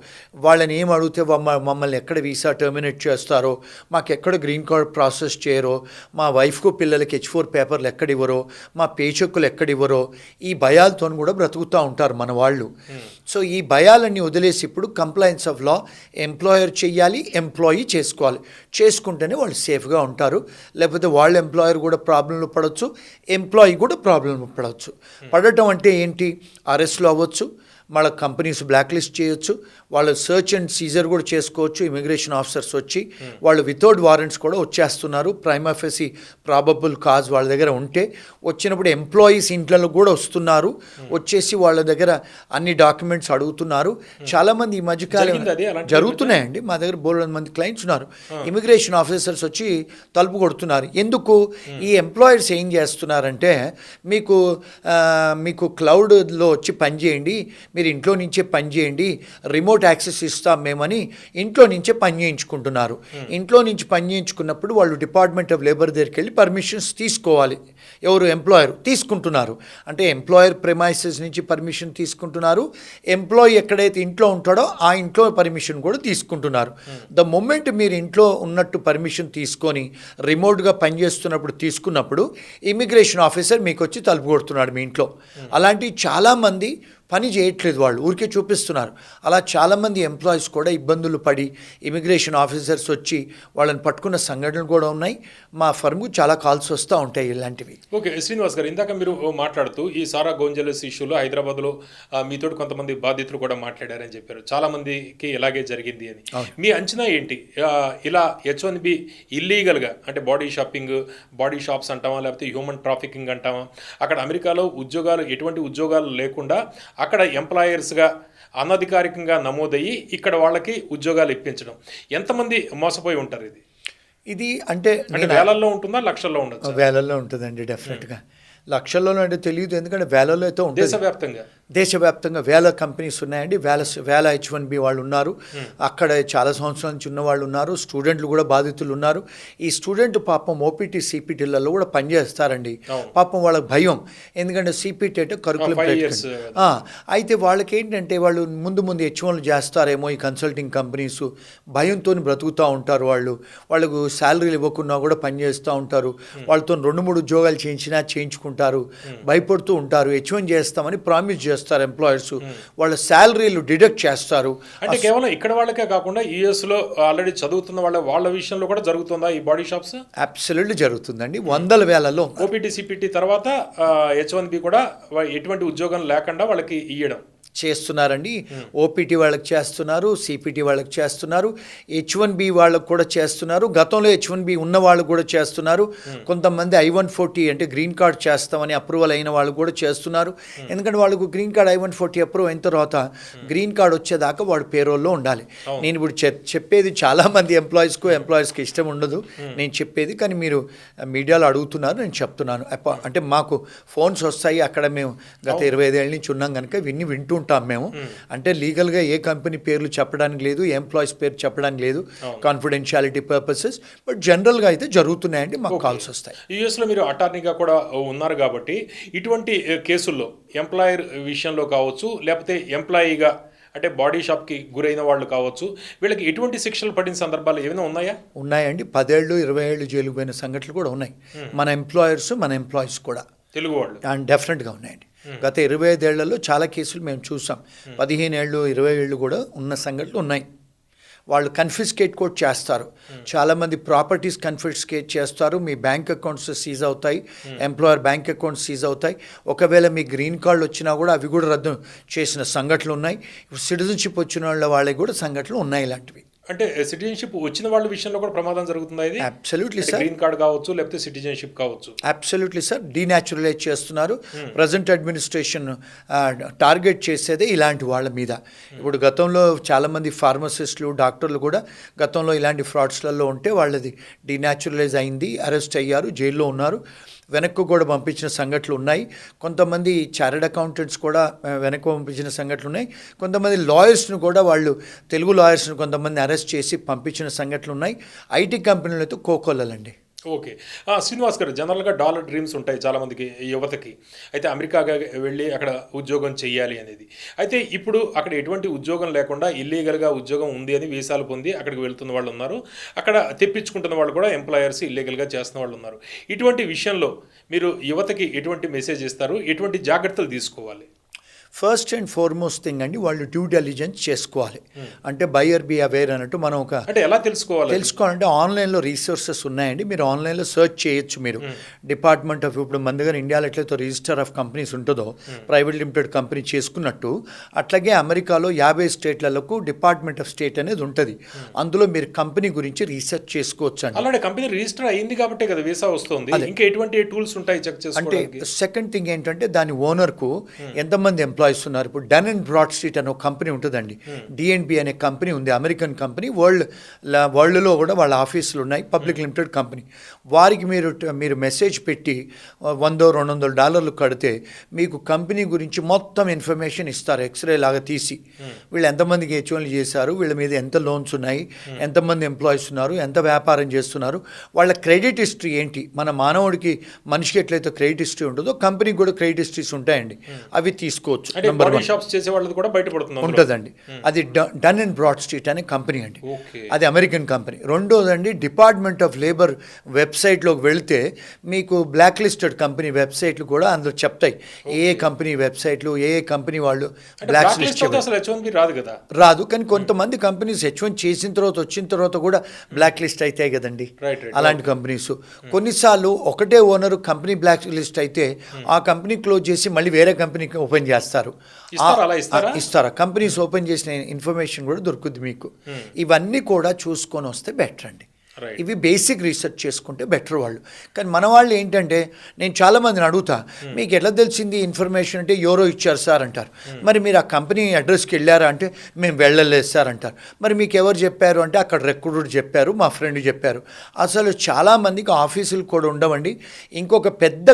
వాళ్ళని ఏం అడిగితే మమ్మల్ని ఎక్కడ వీసా టర్మినేట్ చేస్తారో, మాకు ఎక్కడ గ్రీన్ కార్డ్ ప్రాసెస్ చేయరో, మా వైఫ్కు పిల్లలకి H4 పేపర్లు ఎక్కడివ్వరో, మా పేచెక్కులు ఎక్కడివ్వరో, ఈ భయాలతో కూడా బ్రతుకుతూ ఉంటారు మన వాళ్ళు. సో ఈ భయాలన్నీ వదిలేసి ఇప్పుడు కంప్లైన్స్ ఆఫ్ లా ఎంప్లాయర్ చెయ్యాలి, ఎంప్లాయీ చేసుకోవాలి. చేసుకుంటేనే వాళ్ళు సేఫ్గా ఉంటారు. లేకపోతే వాళ్ళ ఎంప్లాయర్ కూడా ప్రాబ్లంలో పడవచ్చు, ఎంప్లాయీ కూడా ప్రాబ్లంలో పడవచ్చు. పడటం అంటే ఏంటి? అరెస్ట్లు అవ్వచ్చు, వాళ్ళ కంపెనీస్ బ్లాక్ లిస్ట్ చేయొచ్చు, వాళ్ళు సర్చ్ అండ్ సీజర్ కూడా చేసుకోవచ్చు. ఇమిగ్రేషన్ ఆఫీసర్స్ వచ్చి వాళ్ళు వితౌట్ వారెంట్స్ కూడా వచ్చేస్తున్నారు. ప్రైమా ఫెసి ప్రాబబుల్ కాజ్ వాళ్ళ దగ్గర ఉంటే వచ్చినప్పుడు ఎంప్లాయీస్ ఇంట్లో కూడా వస్తున్నారు, వచ్చేసి వాళ్ళ దగ్గర అన్ని డాక్యుమెంట్స్ అడుగుతున్నారు. చాలామంది ఈ మధ్యకాలం జరుగుతున్నాయండి. మా దగ్గర బోల్డ్ మంది క్లయింట్స్ ఉన్నారు. ఇమిగ్రేషన్ ఆఫీసర్స్ వచ్చి తలుపు కొడుతున్నారు. ఎందుకు? ఈ ఎంప్లాయర్స్ ఏం చేస్తున్నారంటే మీకు క్లౌడ్లో వచ్చి పనిచేయండి, మీరు ఇంట్లో నుంచే పని చేయండి, రిమోట్ యాక్సెస్ ఇస్తాం మేమని ఇంట్లో నుంచే పని చేయించుకుంటున్నారు. ఇంట్లో నుంచి పని చేయించుకున్నప్పుడు వాళ్ళు డిపార్ట్మెంట్ ఆఫ్ లేబర్ దగ్గరికి వెళ్ళి పర్మిషన్స్ తీసుకోవాలి. ఎవరు? ఎంప్లాయర్ తీసుకుంటున్నారు. అంటే ఎంప్లాయర్ ప్రెమైసెస్ నుంచి పర్మిషన్ తీసుకుంటున్నారు. ఎంప్లాయీ ఎక్కడైతే ఇంట్లో ఉంటాడో ఆ ఇంట్లో పర్మిషన్ కూడా తీసుకుంటున్నారు. ద మొమెంట్ మీరు ఇంట్లో ఉన్నట్టు పర్మిషన్ తీసుకొని రిమోట్గా పనిచేస్తున్నప్పుడు తీసుకున్నప్పుడు ఇమిగ్రేషన్ ఆఫీసర్ మీకు వచ్చి తలుపు కొడుతున్నాడు మీ ఇంట్లో. అలాంటివి చాలామంది పని చేయట్లేదు, వాళ్ళు ఊరికే చూపిస్తున్నారు. అలా చాలామంది ఎంప్లాయీస్ కూడా ఇబ్బందులు పడి ఇమిగ్రేషన్ ఆఫీసర్స్ వచ్చి వాళ్ళని పట్టుకున్న సంఘటనలు కూడా ఉన్నాయి. మా ఫర్మ్కు చాలా కాల్స్ వస్తూ ఉంటాయి ఇలాంటివి. ఓకే శ్రీనివాస్ గారు, ఇందాక మీరు మాట్లాడుతూ ఈ సారా గోంజాలెస్ ఇష్యూలో హైదరాబాద్లో మీతో కొంతమంది బాధితులు కూడా మాట్లాడారని చెప్పారు. చాలామందికి ఇలాగే జరిగింది అని. మీ అంచనా ఏంటి? ఇలా H1B ఇల్లీగల్గా అంటే బాడీ షాప్స్ అంటామా, లేకపోతే హ్యూమన్ ట్రాఫికింగ్ అంటామా, అక్కడ అమెరికాలో ఎటువంటి ఉద్యోగాలు లేకుండా అక్కడ ఎంప్లాయర్స్గా అనధికారికంగా నమోదయ్యి ఇక్కడ వాళ్ళకి ఉద్యోగాలు ఇప్పించడం, ఎంతమంది మోసపోయి ఉంటారు? ఇది అంటే వేలల్లో ఉంటుందా, లక్షల్లో ఉండదు? వేలల్లో ఉంటుందండి డెఫినెట్గా. లక్షల్లో అంటే తెలియదు, ఎందుకంటే వేలల్లో అయితే ఉంటుంది. దేశవ్యాప్తంగా వేల కంపెనీస్ ఉన్నాయండి, వేల H1B వాళ్ళు ఉన్నారు. అక్కడ చాలా సంవత్సరాల నుంచి ఉన్న వాళ్ళు ఉన్నారు. స్టూడెంట్లు కూడా బాధితులు ఉన్నారు. ఈ స్టూడెంట్ పాపం OPT CPTలలో కూడా పనిచేస్తారండి. పాపం వాళ్ళకి భయం, ఎందుకంటే CPT అంటే కరికులం. అయితే వాళ్ళకి ఏంటంటే వాళ్ళు ముందు H1 చేస్తారేమో ఈ కన్సల్టింగ్ కంపెనీస్, భయంతో బ్రతుకుతూ ఉంటారు. వాళ్ళకు శాలరీలు ఇవ్వకుండా కూడా పనిచేస్తూ ఉంటారు. వాళ్ళతో 2-3 ఉద్యోగాలు చేయించుకుంటారు, భయపడుతూ ఉంటారు. H1 చేస్తామని ప్రామిస్ చేస్తారు ఎంప్లాయర్స్, వాళ్ళ శాలరీలు డిడక్ట్ చేస్తారు. అంటే కేవలం ఇక్కడ వాళ్ళకే కాకుండా US లో ఆల్రెడీ చదువుతున్న వాళ్ళ విషయంలో కూడా జరుగుతుందా ఈ బాడీ షాప్స్? అబ్సల్యూట్లీ జరుగుతుందండి, వందల వేలలో. OPT CPT తర్వాత H1B కూడా ఎటువంటి ఉద్యోగం లేకుండా వాళ్ళకి ఇవ్వడం చేస్తున్నారండి. OPT వాళ్ళకి చేస్తున్నారు, CPT వాళ్ళకి చేస్తున్నారు, H1B వాళ్ళకు కూడా చేస్తున్నారు. గతంలో H1B ఉన్న వాళ్ళు కూడా చేస్తున్నారు. కొంతమంది I-140 అంటే గ్రీన్ కార్డ్ చేస్తామని అప్రూవల్ అయిన వాళ్ళు కూడా చేస్తున్నారు. ఎందుకంటే వాళ్ళకు గ్రీన్ కార్డ్ I-140 అప్రూవ్ అయిన తర్వాత గ్రీన్ కార్డ్ వచ్చేదాకా వాడు పేరోల్లో ఉండాలి. నేను ఇప్పుడు చెప్పేది చాలామంది ఎంప్లాయీస్కి ఇష్టం ఉండదు నేను చెప్పేది, కానీ మీరు మీడియాలో అడుగుతున్నారు, నేను చెప్తున్నాను. అంటే మాకు ఫోన్స్ వస్తాయి, అక్కడ మేము గత 25 ఏళ్ళ నుంచి ఉన్నాం కనుక వింటూ ఉంటాం మేము. అంటే లీగల్గా ఏ కంపెనీ పేర్లు చెప్పడానికి లేదు, ఎంప్లాయీస్ పేరు చెప్పడానికి లేదు, కాన్ఫిడెన్షియాలిటీ పర్పసెస్. బట్ జనరల్గా అయితే జరుగుతున్నాయండి, మాకు కాల్స్ వస్తాయి. యూఎస్లో మీరు అటార్నీగా కూడా ఉన్నారు కాబట్టి ఇటువంటి కేసుల్లో ఎంప్లాయర్ విషయంలో కావచ్చు, లేకపోతే ఎంప్లాయీగా అంటే బాడీ షాప్కి గురైన వాళ్ళు కావచ్చు, వీళ్ళకి ఎటువంటి శిక్షలు పడిన సందర్భాలు ఏమైనా ఉన్నాయా? ఉన్నాయండి. 10 ఏళ్ళు 20 ఏళ్ళు జైలుకు పోయిన సంఘటనలు కూడా ఉన్నాయి. మన ఎంప్లాయీస్ కూడా తెలుగు వాళ్ళు డెఫినెట్గా ఉన్నాయండి. గత 25 ఏళ్లలో చాలా కేసులు మేము చూసాం. 15 ఏళ్ళు 20 ఏళ్ళు కూడా ఉన్న సంఘటనలు ఉన్నాయి. వాళ్ళు కన్ఫిస్కేట్ కూడా చేస్తారు. చాలామంది ప్రాపర్టీస్ కన్ఫిస్కేట్ చేస్తారు. మీ బ్యాంక్ అకౌంట్స్ సీజ్ అవుతాయి, ఎంప్లాయర్ బ్యాంక్ అకౌంట్స్ సీజ్ అవుతాయి. ఒకవేళ మీ గ్రీన్ కార్డులు వచ్చినా కూడా అవి కూడా రద్దు చేసిన సంఘటనలు ఉన్నాయి. సిటిజన్షిప్ వచ్చిన వాళ్ళకి కూడా సంఘటనలు ఉన్నాయి ఇలాంటివి. అంటే సిటిజన్షిప్ వచ్చిన వాళ్ళ విషయంలో కూడా ప్రమాదం జరుగుతుందా ఇది? Absolutely sir. గ్రీన్ కార్డ్ కావచ్చు, లేకపోతే సిటిజన్షిప్ కావచ్చు. Absolutely sir. డీన్యాచురలైజ్ చేస్తున్నారు. ప్రజెంట్ అడ్మినిస్ట్రేషన్ టార్గెట్ చేసేదే ఇలాంటి వాళ్ళ మీద. ఇప్పుడు గతంలో చాలామంది ఫార్మసిస్టులు, డాక్టర్లు కూడా గతంలో ఇలాంటి ఫ్రాడ్స్లలో ఉంటే వాళ్ళది డీన్యాచురలైజ్ అయింది, అరెస్ట్ అయ్యారు, జైల్లో ఉన్నారు. వెనక్కు కూడా పంపించిన సంఘటనలు ఉన్నాయి. కొంతమంది చార్టర్డ్ అకౌంటెంట్స్ కూడా వెనక్కు పంపించిన సంఘటనలు ఉన్నాయి. కొంతమంది లాయర్స్ను కూడా తెలుగు లాయర్స్ను కొంతమంది అరెస్ట్ చేసి పంపించిన సంఘటనలు ఉన్నాయి. IT కంపెనీలతో కోకొల్లలండి. ఓకే. శ్రీనివాస్ గారు, జనరల్‌గా డాలర్ డ్రీమ్స్ ఉంటాయి చాలామందికి, యువతకి. అయితే అమెరికాగా వెళ్ళి అక్కడ ఉద్యోగం చెయ్యాలి అనేది. అయితే ఇప్పుడు అక్కడ ఎటువంటి ఉద్యోగం లేకుండా ఇల్లీగల్‌గా ఉద్యోగం ఉంది అని వీసాలు పొంది అక్కడికి వెళ్తున్న వాళ్ళు ఉన్నారు. అక్కడ తెప్పించుకుంటున్న వాళ్ళు కూడా ఎంప్లాయర్స్ ఇల్లీగల్‌గా చేస్తున్న వాళ్ళు ఉన్నారు. ఇటువంటి విషయంలో మీరు యువతకి ఎటువంటి మెసేజ్ ఇస్తారు? ఎటువంటి జాగ్రత్తలు తీసుకోవాలి? ఫస్ట్ అండ్ ఫార్మోస్ట్ థింగ్ అండి, వాళ్ళు డ్యూ డెలిజెన్స్ చేసుకోవాలి. అంటే బయర్ బీ అవేర్ అన్నట్టు మనం ఒక అంటే ఎలా తెలుసుకోవాలంటే ఆన్లైన్లో రీసోర్సెస్ ఉన్నాయండి. మీరు ఆన్లైన్లో సెర్చ్ చేయొచ్చు. మీరు డిపార్ట్మెంట్ ఆఫ్, ఇప్పుడు మన దగ్గర ఇండియాలో ఎట్లయితే రిజిస్టర్ ఆఫ్ కంపెనీస్ ఉంటుందో ప్రైవేట్ లిమిటెడ్ కంపెనీ చేసుకున్నట్టు, అట్లాగే అమెరికాలో 50 స్టేట్లకు డిపార్ట్మెంట్ ఆఫ్ స్టేట్ అనేది ఉంటుంది. అందులో మీరు కంపెనీ గురించి రీసెర్చ్ చేసుకోవచ్చు అండి. అలాంటి కంపెనీ రిజిస్టర్ అయింది కాబట్టి కదా వీసా వస్తుంది. ఇంకా ఎటువంటి టూల్స్ ఉంటాయి చెక్ చేసుకోవడానికి? అంటే సెకండ్ థింగ్ ఏంటంటే దాని ఓనర్కు ఎంతమంది ఎంప్లాయీస్ ఉన్నారు. ఇప్పుడు డన్ అండ్ బ్రాడ్ స్ట్రీట్ అనే ఒక కంపెనీ ఉంటుందండి. డిఎన్బి అనే కంపెనీ ఉంది, అమెరికన్ కంపెనీ. వరల్డ్లో కూడా వాళ్ళ ఆఫీసులు ఉన్నాయి, పబ్లిక్ లిమిటెడ్ కంపెనీ. వారికి మీరు మెసేజ్ పెట్టి $100-200 కడితే మీకు కంపెనీ గురించి మొత్తం ఇన్ఫర్మేషన్ ఇస్తారు, ఎక్స్రే లాగా తీసి. వీళ్ళు ఎంతమందికి హెచ్ఓన్లు చేశారు, వీళ్ళ మీద ఎంత లోన్స్ ఉన్నాయి, ఎంతమంది ఎంప్లాయీస్ ఉన్నారు, ఎంత వ్యాపారం చేస్తున్నారు, వాళ్ళ క్రెడిట్ హిస్టరీ ఏంటి. మన మానవుడికి మనిషికి ఎట్లయితే క్రెడిట్ హిస్టరీ ఉంటుందో కంపెనీకి కూడా క్రెడిట్ హిస్టరీస్ ఉంటాయండి. అవి తీసుకోవచ్చు. షాప్స్ చేసే వాళ్ళది కూడా ఉంటుందండి. అది డన్ అండ్ బ్రాడ్ స్ట్రీట్ అనే కంపెనీ అండి. అది అమెరికన్ కంపెనీ. రెండోదండి, డిపార్ట్మెంట్ ఆఫ్ లేబర్ వెబ్సైట్లోకి వెళ్తే మీకు బ్లాక్ లిస్టెడ్ కంపెనీ వెబ్సైట్లు కూడా అందులో చెప్తాయి. ఏ కంపెనీ వెబ్సైట్లు, ఏ కంపెనీ వాళ్ళు బ్లాక్ లిస్ట్ రాదు. కానీ కొంతమంది కంపెనీస్ H1 చేసిన తర్వాత వచ్చిన తర్వాత కూడా బ్లాక్ లిస్ట్ అవుతాయి కదండి. అలాంటి కంపెనీస్ కొన్నిసార్లు ఒకటే ఓనర్ కంపెనీ బ్లాక్ లిస్ట్ అయితే ఆ కంపెనీ క్లోజ్ చేసి మళ్ళీ వేరే కంపెనీకి ఓపెన్ చేస్తారు. ఇస్తారా? కంపెనీస్ ఓపెన్ చేసిన ఇన్ఫర్మేషన్ కూడా దొరుకుద్ది మీకు. ఇవన్నీ కూడా చూసుకొని వస్తే బెటర్ అండి. ఇవి బేసిక్ రీసెర్చ్ చేసుకుంటే బెటర్ వాళ్ళు. కానీ మన వాళ్ళు ఏంటంటే, నేను చాలామందిని అడుగుతా, మీకు ఎట్లా తెలిసింది ఇన్ఫర్మేషన్ అంటే ఎవరో ఇచ్చారు సార్ అంటారు. మరి మీరు ఆ కంపెనీ అడ్రస్కి వెళ్ళారా అంటే మేము వెళ్ళలేదు సార్ అంటారు. మరి మీకు ఎవరు చెప్పారు అంటే అక్కడ రిక్రూటర్ చెప్పారు, మా ఫ్రెండ్ చెప్పారు. అసలు చాలామందికి ఆఫీసులు కూడా ఉండవండి. ఇంకొక పెద్ద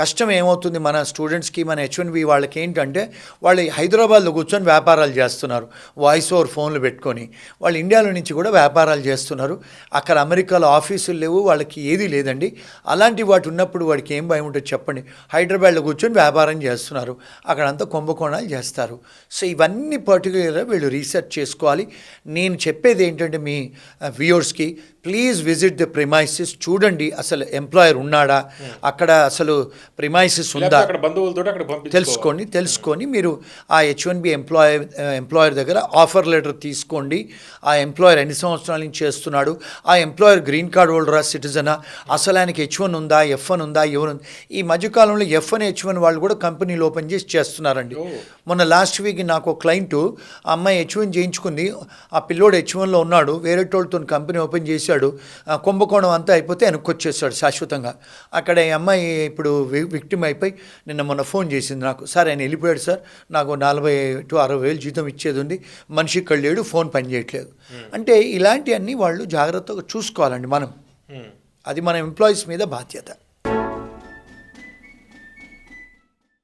కష్టం ఏమవుతుంది మన స్టూడెంట్స్కి, మన H1B వాళ్ళకి ఏంటంటే, వాళ్ళు హైదరాబాద్లో కూర్చొని వ్యాపారాలు చేస్తున్నారు, వాయిస్ ఓవర్ ఫోన్లు పెట్టుకొని. వాళ్ళు ఇండియాలో నుంచి కూడా వ్యాపారాలు చేస్తున్నారు. అక్కడ అమెరికాలో ఆఫీసులు లేవు, వాళ్ళకి ఏది లేదండి. అలాంటి వాటి ఉన్నప్పుడు వాడికి ఏం భయం ఉంటుంది చెప్పండి. హైదరాబాద్లో కూర్చొని వ్యాపారం చేస్తున్నారు, అక్కడంతా కుంభకోణాలు చేస్తారు. సో ఇవన్నీ పర్టికులర్గా వీళ్ళు రీసెర్చ్ చేసుకోవాలి. నేను చెప్పేది ఏంటంటే మీ వ్యూవర్స్కి, ప్లీజ్ విజిట్ ద ప్రిమైసెస్. చూడండి అసలు ఎంప్లాయర్ ఉన్నాడా, అక్కడ అసలు ప్రిమైసెస్ ఉందా తెలుసుకొని మీరు ఆ H1B ఎంప్లాయర్ దగ్గర ఆఫర్ లెటర్ తీసుకోండి. ఆ ఎంప్లాయర్ ఎన్ని సంవత్సరాల నుంచి చేస్తున్నాడు, ఆ ఎంప్లాయర్ గ్రీన్ కార్డ్ హోల్డరా, సిటిజనా, అసలు ఆయనకి H1 ఉందా, F1 ఉందా, ఎవరు. ఈ మధ్యకాలంలో F1 H1 వాళ్ళు కూడా కంపెనీలు ఓపెన్ చేసి చేస్తున్నారండి. మొన్న లాస్ట్ వీక్ నాకు ఒక క్లయింట్, ఆ అమ్మాయి H1 చేయించుకుంది, ఆ పిల్లోడు H1లో ఉన్నాడు, వేరే వాళ్ళతో కంపెనీ ఓపెన్ చేశాడు. కుంభకోణం అంతా అయిపోతే వెనక్కి వచ్చేసాడు శాశ్వతంగా. అక్కడ ఈ అమ్మాయి ఇప్పుడు విక్టిమ్ అయిపోయి మొన్న ఫోన్ చేసింది నాకు, సార్ ఆయన వెళ్ళిపోయాడు సార్, నాకు 40,000-60,000 జీతం ఇచ్చేది ఉంది, మనిషి ఇక్కడ లేడు, ఫోన్ పని చేయట్లేదు. అంటే ఇలాంటివన్నీ వాళ్ళు జాగ్రత్తగా చూసుకోవాలండి మనం. అది మన ఎంప్లాయీస్ మీద బాధ్యత.